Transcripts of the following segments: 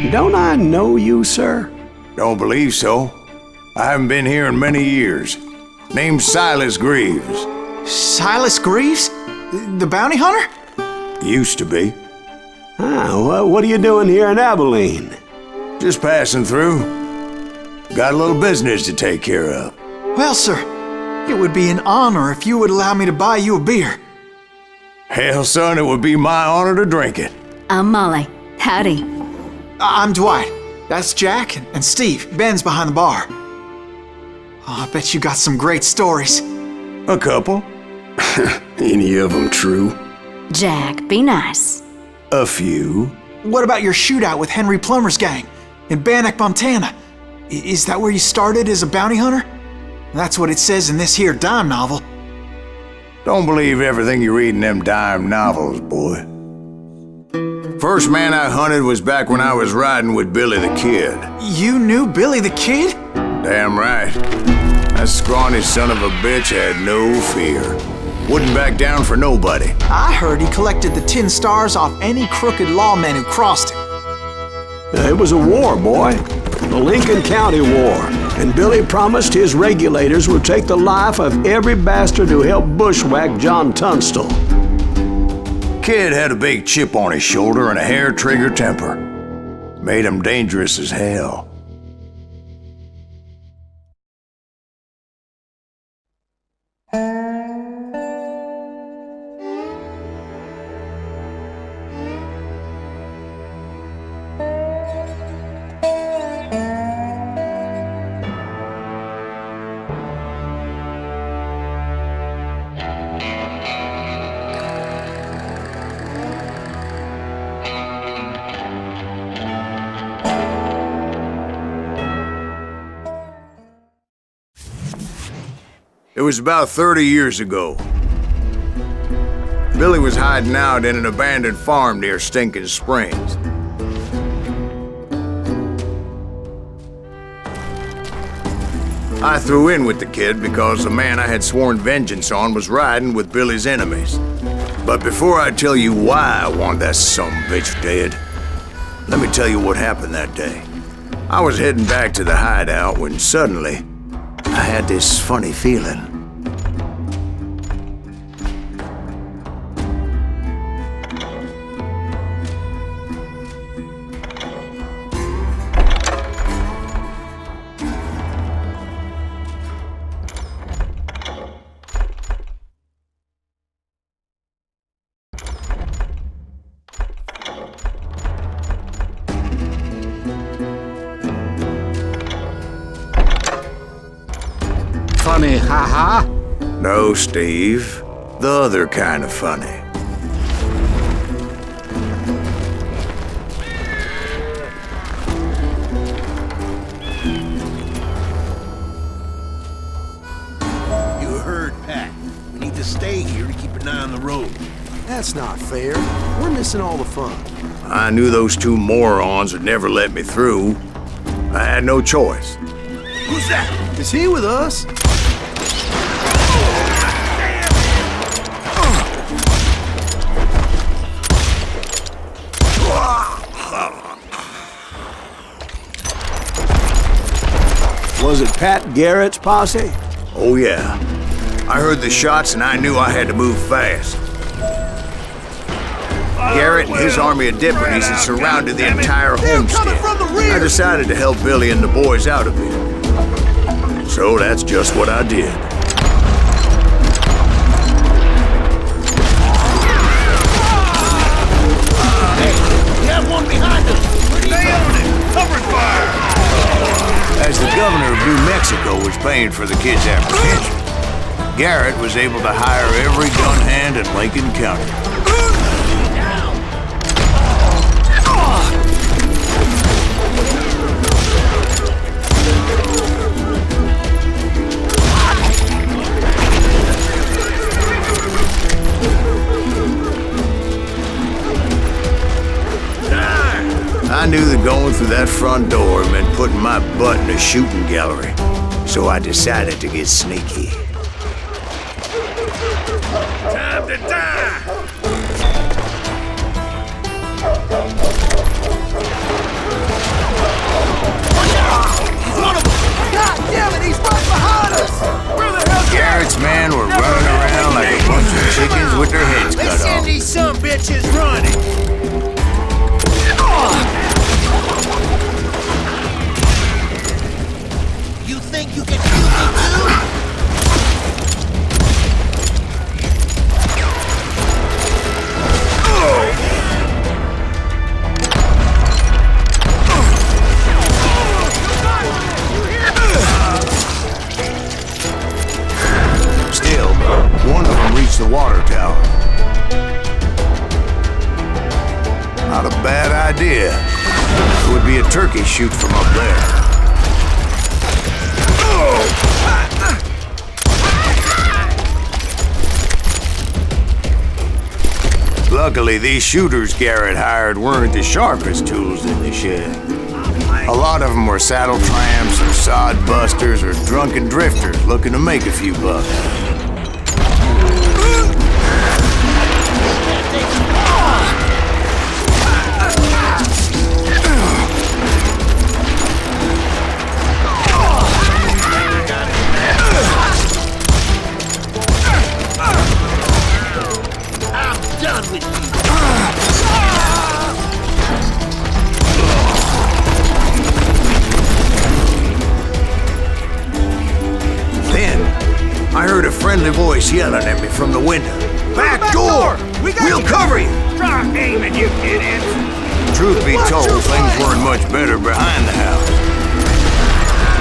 Don't I know you, sir? Don't believe so. I haven't been here in many years. Name's Silas Greaves. Silas Greaves? The bounty hunter? Used to be. Ah, what are you doing here in Abilene? Just passing through. Got a little business to take care of. Well, sir, it would be an honor if you would allow me to buy you a beer. Hell, son, it would be my honor to drink it. I'm Molly. Howdy. I'm Dwight. That's Jack and Steve. Ben's behind the bar. Oh, I bet you got some great stories. A couple. Any of them true? Jack, be nice. A few. What about your shootout with Henry Plummer's gang in Bannock, Montana? Is that where you started as a bounty hunter? That's what it says in this here dime novel. Don't believe everything you read in them dime novels, boy. First man I hunted was back when I was riding with Billy the Kid. You knew Billy the Kid? Damn right. That scrawny son of a bitch had no fear. Wouldn't back down for nobody. I heard he collected the 10 stars off any crooked lawmen who crossed him. It was a war, boy. The Lincoln County War. And Billy promised his regulators would take the life of every bastard who helped bushwhack John Tunstall. Kid had a big chip on his shoulder and a hair-trigger temper. Made him dangerous as hell. It was about 30 years ago. Billy was hiding out in an abandoned farm near Stinking Springs. I threw in with the kid because the man I had sworn vengeance on was riding with Billy's enemies. But before I tell you why I want that sumbitch dead, let me tell you what happened that day. I was heading back to the hideout when suddenly I had this funny feeling. Funny, haha? No, Steve. The other kind of funny. You heard, Pat. We need to stay here to keep an eye on the road. That's not fair. We're missing all the fun. I knew those two morons would never let me through. I had no choice. Who's that? Is he with us? Was it Pat Garrett's posse? Oh yeah. I heard the shots and I knew I had to move fast. Garrett and his army of deputies had surrounded the entire homestead. I decided to help Billy and the boys out of it. So that's just what I did. Hey, we have one behind us. Mexico was paying for the kid's apprehension, Garrett was able to hire every gun hand in Lincoln County. I knew that going through that front door meant putting my butt in a shooting gallery, so I decided to get sneaky. Time to die! God damn it, he's right behind us! Where the hell? Garrett's men were running around like a bunch of chickens with their heads cut Let's send off. these some bitches running! You think you can kill me too? Still, one of them reached the water tower. Not a bad idea. It would be a turkey shoot from up there. Luckily, these shooters Garrett hired weren't the sharpest tools in the shed. A lot of them were saddle tramps or sod busters or drunken drifters looking to make a few bucks. I heard a friendly voice yelling at me from the window. Back door! We'll cover you! Drop aiming, you idiots! Truth be told, things weren't much better behind the house.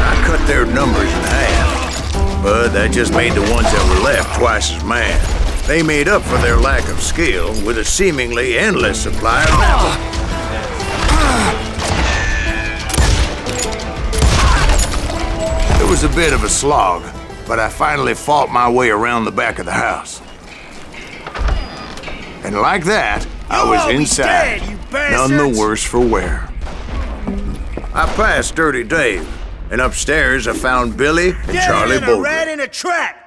I cut their numbers in half, but that just made the ones that were left twice as mad. They made up for their lack of skill with a seemingly endless supply of ammo. It was a bit of a slog, but I finally fought my way around the back of the house. And like that, I was inside, none the worse for wear. I passed Dirty Dave, and upstairs I found Billy and Charlie Get a both. rat in a trap!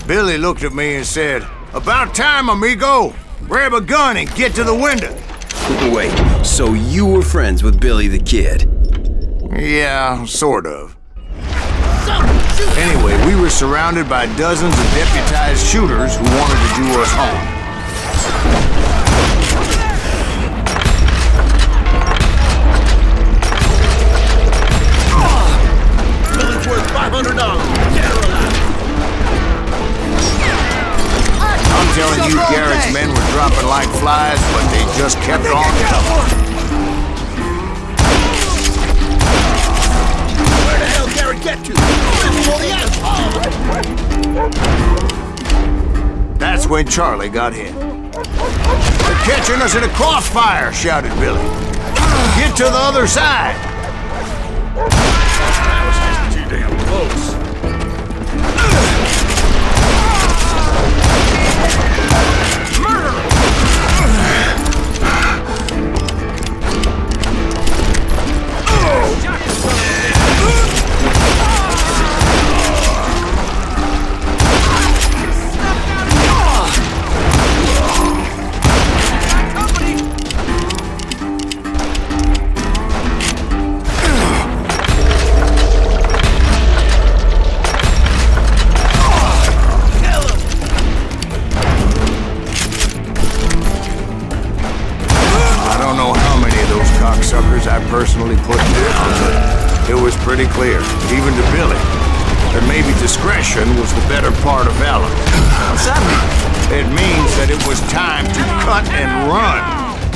Billy looked at me and said, "About time, amigo! Grab a gun and get to the window." Wait, so you were friends with Billy the Kid? Yeah, sort of. Anyway, we were surrounded by dozens of deputized shooters who wanted to do us home. Billy's worth $500. Dead or alive. I'm telling you, Garrett's men were dropping like flies, but they just kept on coming. Where the hell Garrett get to? That's when Charlie got hit. "They're catching us in a crossfire," shouted Billy. "Get to the other side." That was too damn close. I personally put down, but it was pretty clear, even to Billy, that maybe discretion was the better part of valor. What's that mean? It means that it was time to cut and run.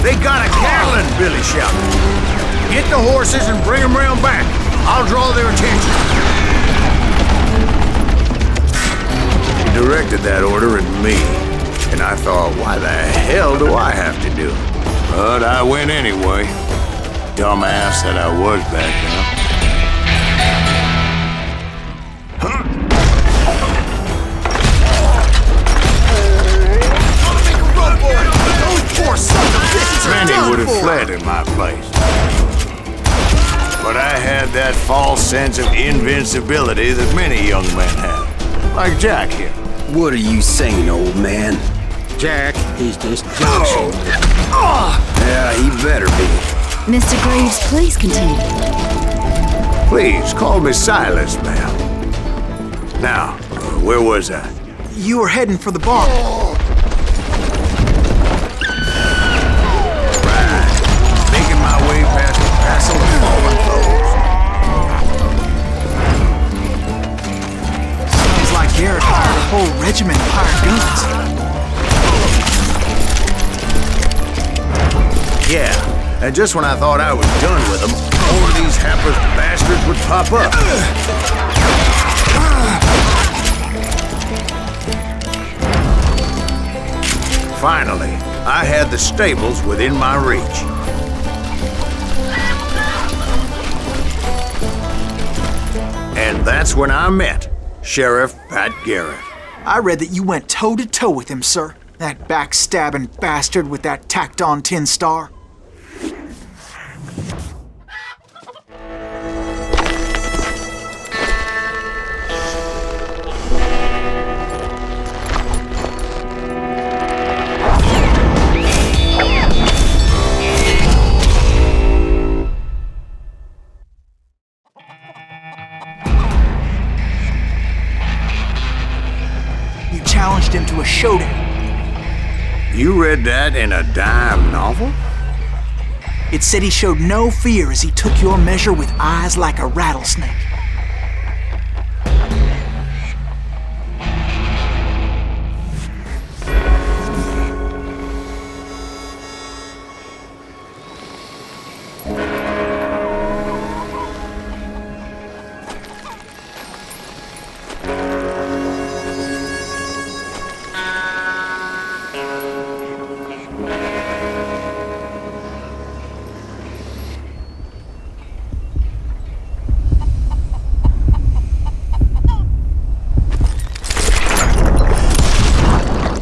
They got a Caroline, Billy shouted. Get the horses and bring them round back. I'll draw their attention. He directed that order at me, and I thought, why the hell do I have to do it? But I went anyway. Dumbass that I was back then. Many would have fled in my place. But I had that false sense of invincibility that many young men have. Like Jack here. What are you saying, old man? Jack, he's just joking. Yeah, he better be. Mr. Greaves, please continue. Please, call me Silas, ma'am. Now, where was I? You were heading for the bar. Making my way past the castle and fallen foes. Sounds like Garrett hired a whole regiment of hired guns. Yeah, and just when I thought I was done with them, more of these hapless bastards would pop up. Finally, I had the stables within my reach. And that's when I met Sheriff Pat Garrett. I read that you went toe-to-toe with him, sir. That backstabbing bastard with that tacked-on tin star. You challenged him to a showdown. You read that in a dime novel? It said he showed no fear as he took your measure with eyes like a rattlesnake.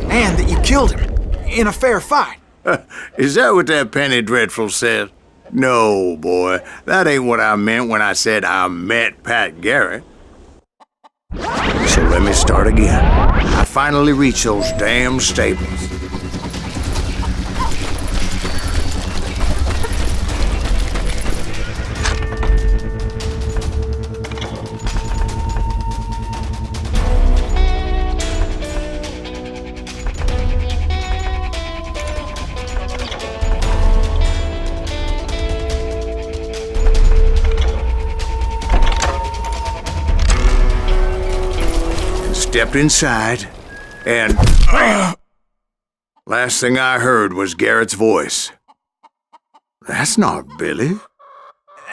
And that you killed him in a fair fight. Is that what that penny dreadful said? No, boy. That ain't what I meant when I said I met Pat Garrett. So let me start again. I finally reached those damn stables. Stepped inside, and last thing I heard was Garrett's voice. That's not Billy.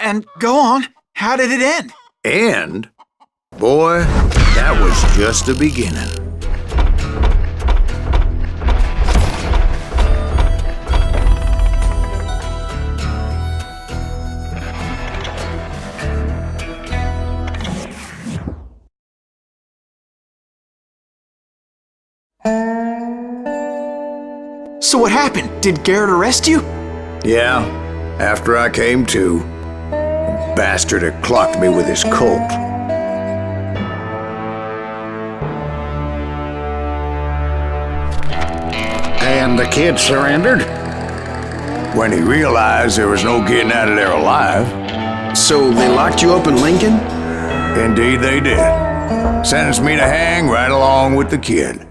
And go on, how did it end? And, boy, that was just the beginning. So what happened? Did Garrett arrest you? Yeah, after I came to, the bastard had clocked me with his Colt. And the kid surrendered? When he realized there was no getting out of there alive. So they locked you up in Lincoln? Indeed they did. Sentenced me to hang right along with the kid.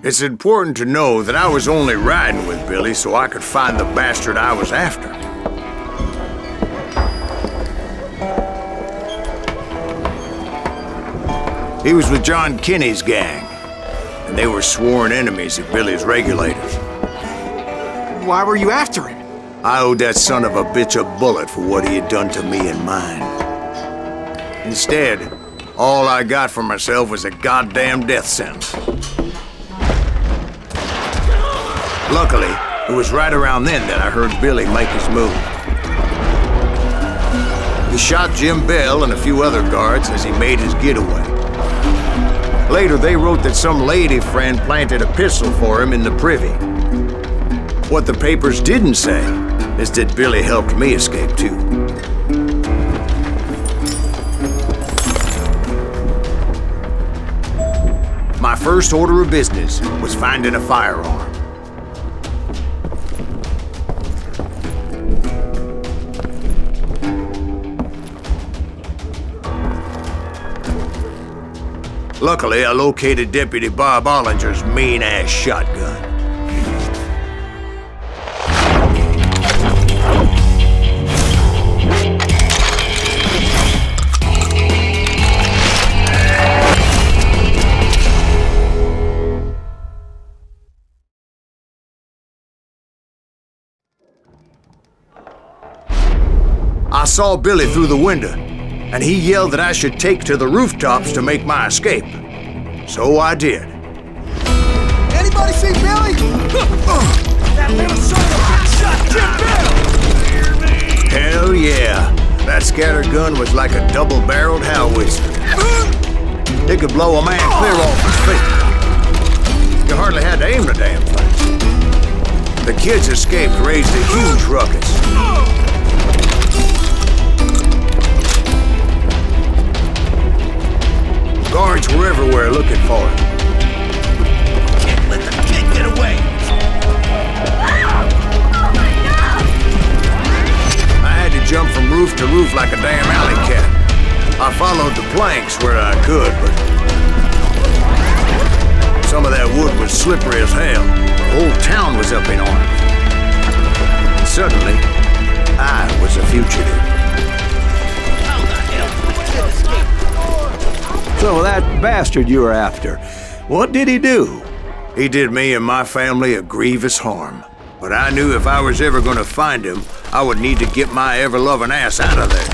It's important to know that I was only riding with Billy so I could find the bastard I was after. He was with John Kinney's gang, and they were sworn enemies of Billy's regulators. Why were you after him? I owed that son of a bitch a bullet for what he had done to me and mine. Instead, all I got for myself was a goddamn death sentence. Luckily, it was right around then that I heard Billy make his move. He shot Jim Bell and a few other guards as he made his getaway. Later, they wrote that some lady friend planted a pistol for him in the privy. What the papers didn't say is that Billy helped me escape too. My first order of business was finding a firearm. Luckily, I located Deputy Bob Ollinger's mean-ass shotgun. I saw Billy through the window, and he yelled that I should take to the rooftops to make my escape. So I did. Anybody see Billy? That little son of a bitch shot Jim Bell! Hell yeah. That scatter gun was like a double-barreled howitzer. It could blow a man clear off his feet. You hardly had to aim the damn thing. The kids escaped raised a huge ruckus. Guards were everywhere looking for him. Can't let the kid get away! I had to jump from roof to roof like a damn alley cat. I followed the planks where I could, but some of that wood was slippery as hell. The whole town was up in arms. And suddenly, I was a fugitive. How the hell did the kid escape? So that bastard you were after, what did he do? He did me and my family a grievous harm. But I knew if I was ever gonna find him, I would need to get my ever-loving ass out of there.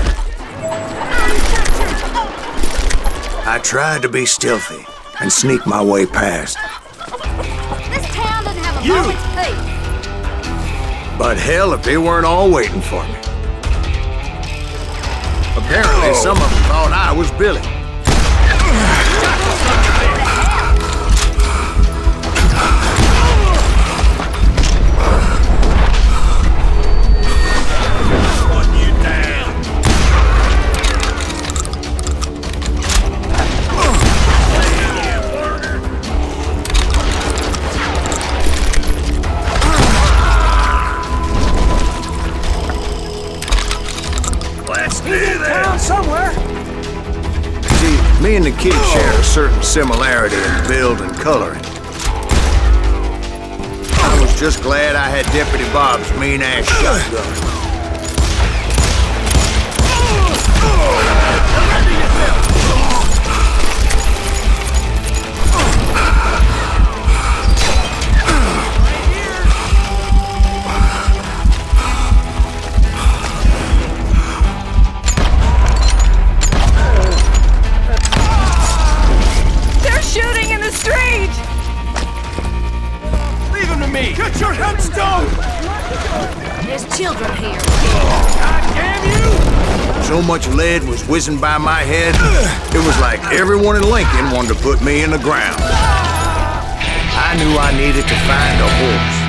I tried to be stealthy and sneak my way past. This town doesn't have a moment's peace. But hell, if they weren't all waiting for me. Apparently, some of them thought I was Billy. Me and the kid share a certain similarity in build and coloring. I was just glad I had Deputy Bob's mean-ass shotgun. Get your headstone! There's children here. God damn you! So much lead was whizzing by my head, it was like everyone in Lincoln wanted to put me in the ground. I knew I needed to find a horse.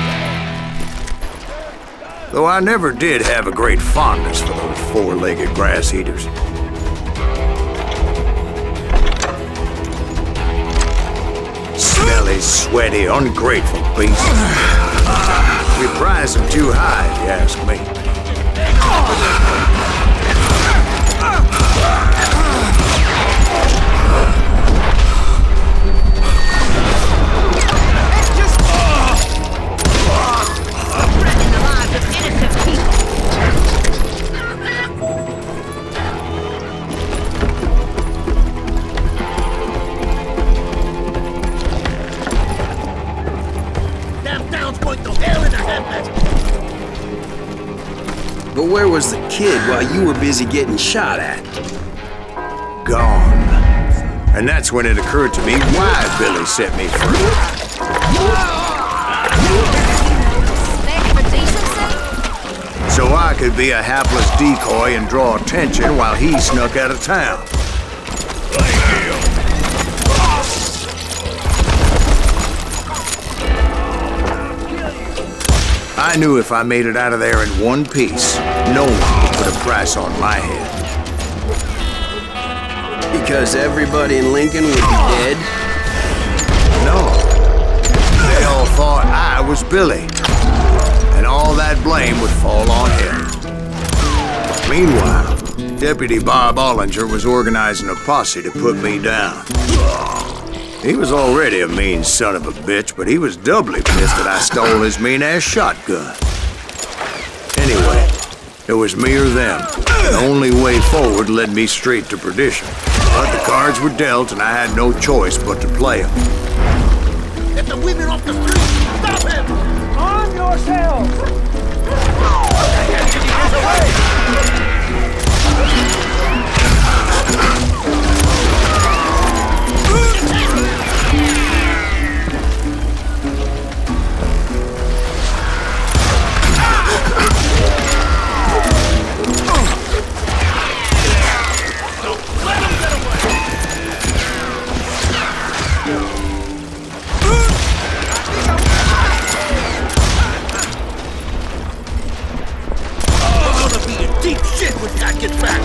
Though I never did have a great fondness for those four-legged grass eaters. Smelly, sweaty, ungrateful beasts. We prize them too high, if you ask me. But where was the kid while you were busy getting shot at? Gone. And that's when it occurred to me why Billy set me free. Respect for decency? So I could be a hapless decoy and draw attention while he snuck out of town. I knew if I made it out of there in one piece, no one would put a price on my head. Because everybody in Lincoln would be dead? No. They all thought I was Billy. And all that blame would fall on him. Meanwhile, Deputy Bob Ollinger was organizing a posse to put me down. He was already a mean son of a bitch, but he was doubly pissed that I stole his mean-ass shotgun. Anyway, it was me or them. The only way forward led me straight to perdition. But the cards were dealt, and I had no choice but to play them. Get the women off the street! Stop him! Arm yourselves! Get away! Deep shit when Pat gets back!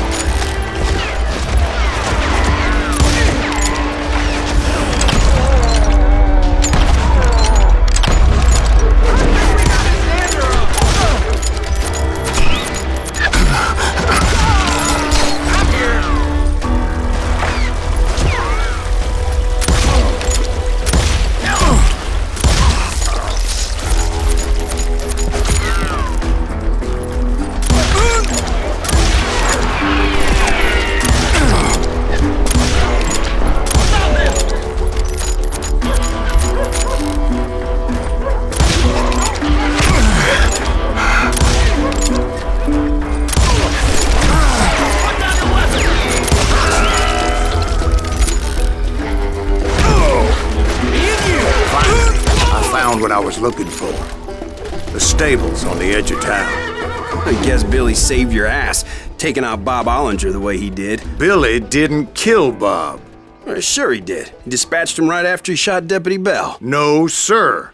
What I was looking for. The stables on the edge of town. I guess Billy saved your ass, taking out Bob Ollinger the way he did. Billy didn't kill Bob. Sure he did. He dispatched him right after he shot Deputy Bell. No, sir.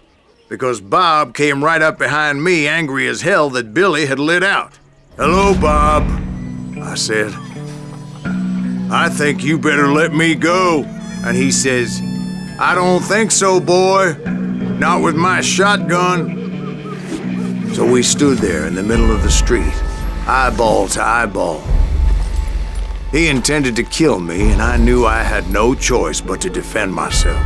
Because Bob came right up behind me, angry as hell that Billy had lit out. "Hello, Bob," I said. "I think you better let me go." And he says, "I don't think so, boy. Not with my shotgun." So we stood there in the middle of the street, eyeball to eyeball. He intended to kill me, and I knew I had no choice but to defend myself.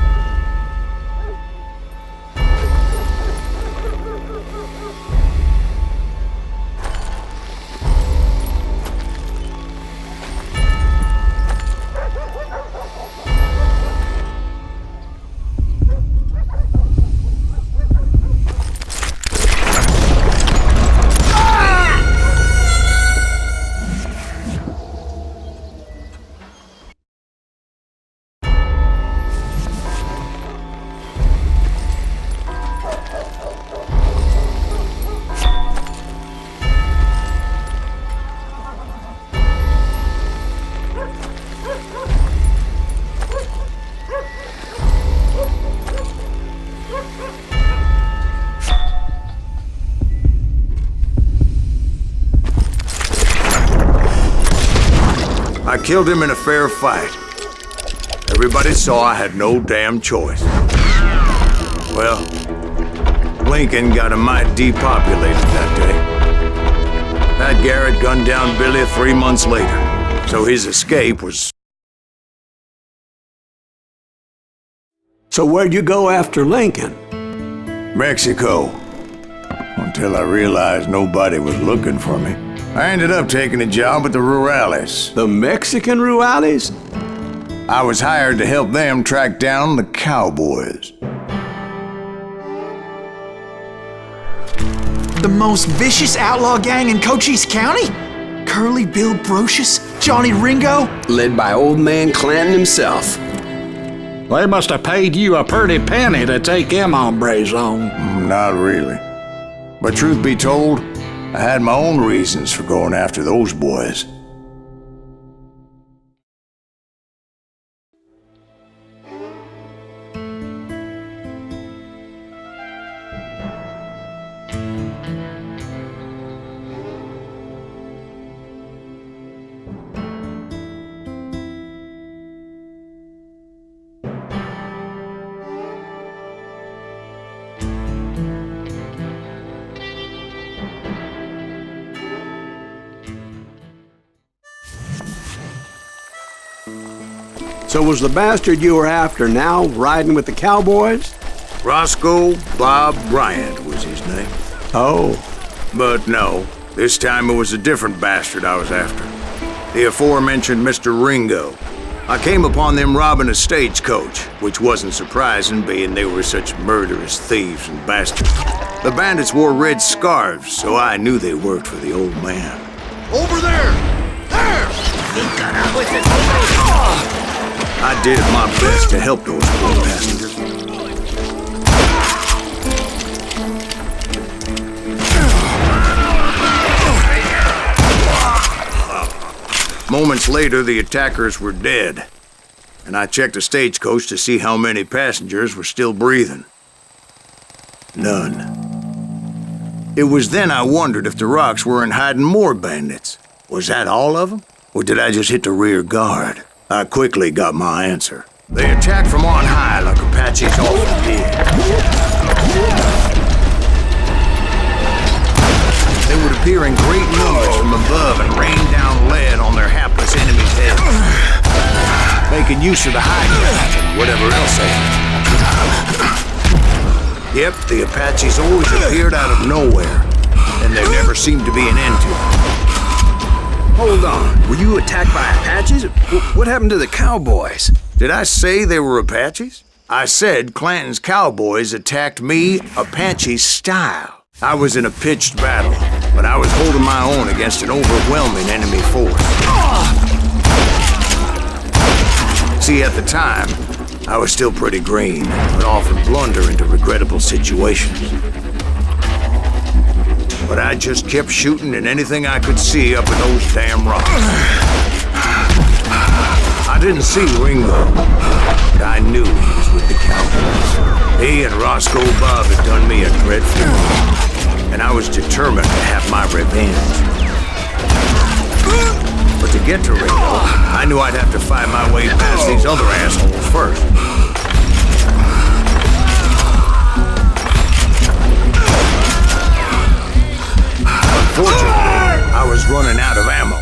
I killed him in a fair fight. Everybody saw I had no damn choice. Well, Lincoln got a mite depopulated that day. Pat Garrett gunned down Billy 3 months later, so his escape was... So where'd you go after Lincoln? Mexico. Until I realized nobody was looking for me. I ended up taking a job at the Rurales. The Mexican Rurales? I was hired to help them track down the cowboys. The most vicious outlaw gang in Cochise County? Curly Bill Brocious? Johnny Ringo? Led by old man Clanton himself. They must have paid you a pretty penny to take them hombres on. Not really. But truth be told, I had my own reasons for going after those boys. So was the bastard you were after now riding with the cowboys? Roscoe Bob Bryant was his name. Oh. But no, this time it was a different bastard I was after. The aforementioned Mr. Ringo. I came upon them robbing a stagecoach, which wasn't surprising, being they were such murderous thieves and bastards. The bandits wore red scarves, so I knew they worked for the old man. Over there! There! He got out with it. I did my best to help those poor passengers. Moments later, the attackers were dead, and I checked the stagecoach to see how many passengers were still breathing. None. It was then I wondered if the rocks weren't hiding more bandits. Was that all of them? Or did I just hit the rear guard? I quickly got my answer. They attacked from on high like Apaches often did. They would appear in great numbers from above and rain down lead on their hapless enemies' heads, making use of the high ground and whatever else they had. Yep, the Apaches always appeared out of nowhere, and there never seemed to be an end to it. Hold on, were you attacked by Apaches? What happened to the cowboys? Did I say they were Apaches? I said Clanton's cowboys attacked me Apache style. I was in a pitched battle, but I was holding my own against an overwhelming enemy force. See, at the time, I was still pretty green, but often blunder into regrettable situations. But I just kept shooting at anything I could see up in those damn rocks. I didn't see Ringo, but I knew he was with the cowboys. He and Roscoe Bob had done me a dreadful wrong, and I was determined to have my revenge. But to get to Ringo, I knew I'd have to fight my way past these other assholes first. Unfortunately, I was running out of ammo.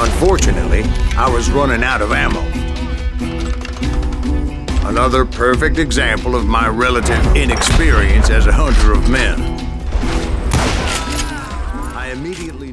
Unfortunately, I was running out of ammo. Another perfect example of my relative inexperience as a hunter of men. I immediately